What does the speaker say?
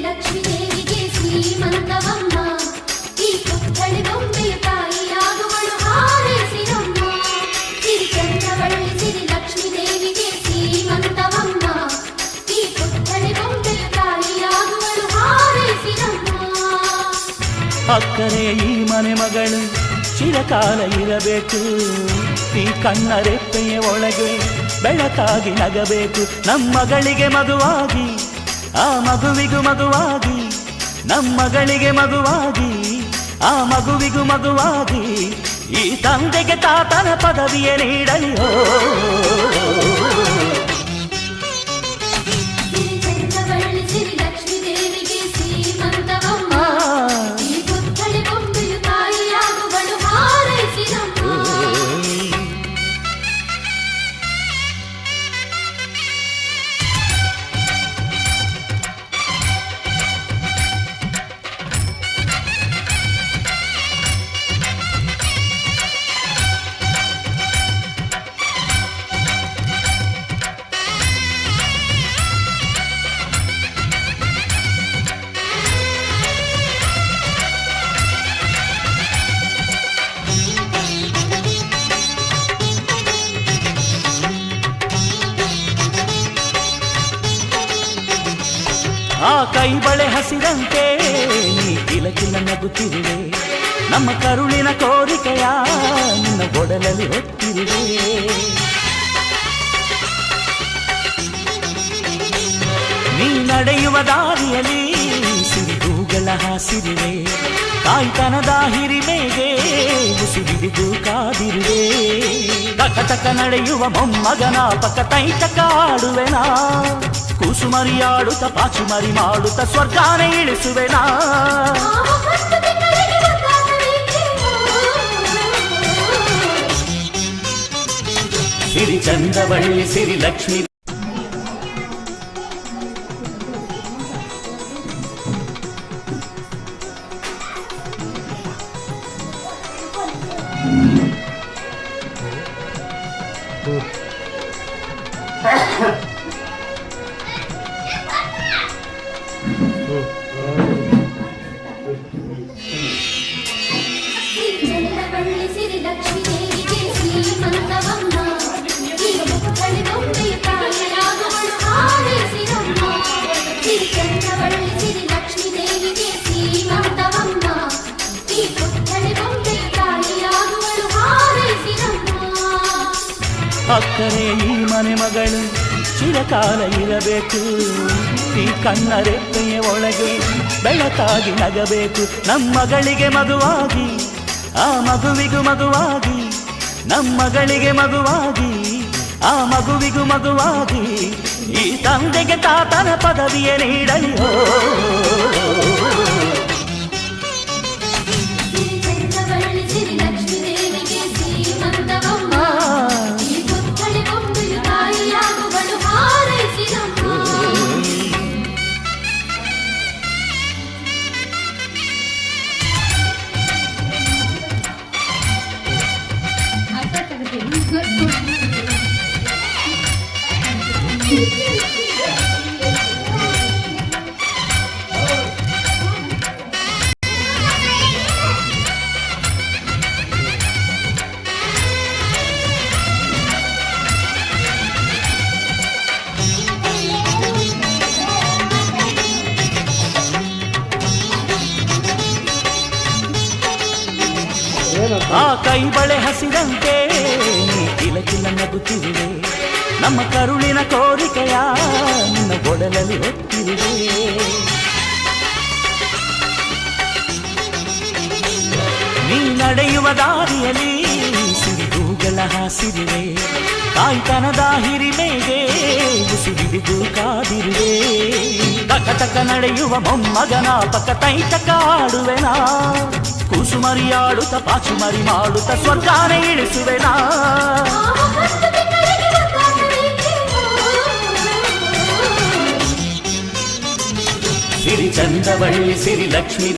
ಲಕ್ಷ್ಮೀ ದೇವಿಗೆ ಶ್ರೀಮಂತವಮ್ಮ ಈ ಪುತ್ಥಳಿ ಬೊಂಬೆಯ ತಾಯಿಯಾಗುವಳು ಹಾರೈಸಿರಮ್ಮ ಸಿರಿ ಚಂದ್ರವಳ್ಳಿ ಸಿರಿ ಲಕ್ಷ್ಮೀ ದೇವಿಗೆ ಶ್ರೀಮಂತವಮ್ಮ ಈ ಪುತ್ಥಳಿ ಬೊಂಬೆಯ ತಾಯಿಯಾಗುವಳು ಹಾರೈಸಿರಮ್ಮ. ಅಕ್ಕರೆ ಈ ಮನೆ ಮಗಳು ಚಿರಕಾಲ ಇರಬೇಕು, ಈ ಕಣ್ಣ ರೆಪ್ಪೆಯ ಒಳಗೆ ಬೆಳಕಾಗಿ ನಗಬೇಕು. ನಮ್ಮಗಳಿಗೆ ಮಗುವಾಗಿ ಆ ಮಗುವಿಗೂ ಮಗುವಾಗಿ, ನಮ್ಮಗಳಿಗೆ ಮಗುವಾಗಿ ಆ ಮಗುವಿಗೂ ಮಗುವಾಗಿ, ಈ ತಂದೆಗೆ ತಾತನ ಪದವಿಯ ನೀಡಲಿ. ಆ ಕೈ ಬಳೆ ಹಸಿರಂತೆ ನೀ ಕಿಲಕಿಲ ನಗುತ್ತಿರುವೆ, ನಮ್ಮ ಕರುಳಿನ ಕೋರಿಕೆಯ ನಿನ್ನ ಒಡಲಲ್ಲಿ ಹೊತ್ತಿರುವೆ. ನೀ ನಡೆಯುವ ದಾರಿಯಲ್ಲಿ ಸಿರಿಗೂಗಳ ಹಾಸಿರುವೆ, ತಾಯ್ತನದ ಹಿರಿಮೆಗೆ ಮುಸುಗಿದು ಕಾದಿರುವೆ. ತಕ ತಕ ನಡೆಯುವ ಮೊಮ್ಮಗನ ಪಕ್ಕ ತೈತಕ ಆಡುವೆನಾ, ಕೂಸುಮರಿಯಾಡುತ್ತ ಪಾಚುಮರಿ ಮಾಡುತ್ತ ಸ್ವರ್ಗಾನೆ ಇಳಿಸುವೆನಾ. ಸಿರಿ ಚಂದ್ರವಳ್ಳಿ ಸಿರಿ ಲಕ್ಷ್ಮೀ ಚಂದ್ರವಳ್ಳಿ ಸಿರಿ ಲಕ್ಷ್ಮೀ ದೇವಿಗೆ ಶ್ರೀಮಂತವಮ್ಮ ಈ ಪುತ್ಥಳಿ ಬೊಂಬೆಯ ತಾಯಿಯಾಗುವಳು ಹಾರೈಸಿರಮ್ಮ ಸಿರಿ ಚಂದ್ರವಳ್ಳಿ ಸಿರಿ ಲಕ್ಷ್ಮೀ ದೇವಿಗೆ ಶ್ರೀಮಂತವಮ್ಮ ಈ ಪುತ್ಥಳಿ ಬೊಂಬೆಯ ತಾಯಿಯಾಗುವಳು ಹಾರೈಸಿರಮ್ಮ. ಅಕ್ಕರೆ ಈ ಮನೆ ಮಗಳು ಚಿರಕಾಲ ಇರಬೇಕು, ಈ ಕಣ್ಣ ರೆಪ್ಪೆಯ ಒಳಗೆ ಬೆಳಕಾಗಿ ನಗಬೇಕು. ನಮ್ಮಗಳಿಗೆ ಮಗುವಾಗಿ ಆ ಮಗುವಿಗೂ ಮಗುವಾಗಿ, ನಮ್ಮಗಳಿಗೆ ಮಗುವಾಗಿ ಆ ಮಗುವಿಗೂ ಮಗುವಾಗಿ, ಈ ತಂದೆಗೆ ತಾತನ ಪದವಿಯ ನೀಡಲಿ. ಆ ಕೈ ಬಳೆ ಹಸಿರಂತೆ ನೀ ಕಿಲಕಿಲ ನಗುತ್ತಿರುವೆ, ನಮ್ಮ ಕರುಳಿನ ಕೋರಿಕೆಯ ನಿನ್ನ ಒಡಲಲ್ಲಿ ಹೊತ್ತಿರುವೆ. ನೀ ನಡೆಯುವ ದಾರಿಯಲ್ಲಿ ಸಿರಿಗೂಗಳ ಹಾಸಿರುವೆ, ತಾಯ್ತನದ ಹಿರಿಮೆಗೆ ಮುಸುಗಿದು ಕಾದಿರುವೆ. ತಕ ತಕ ನಡೆಯುವ ಮೊಮ್ಮಗನ ಪಕ್ಕ ತೈತಕ ಆಡುವೆನಾ, ಕೂಸುಮರಿಯಾಡುತ್ತ ಪಾಚುಮರಿ ಮಾಡುತ್ತ ಸ್ವರ್ಗಾನೆ ಇಳಿಸುವೆನಾ. ಸಿರಿ ಚಂದ್ರವಳ್ಳಿ ಸಿರಿ ಲಕ್ಷ್ಮೀ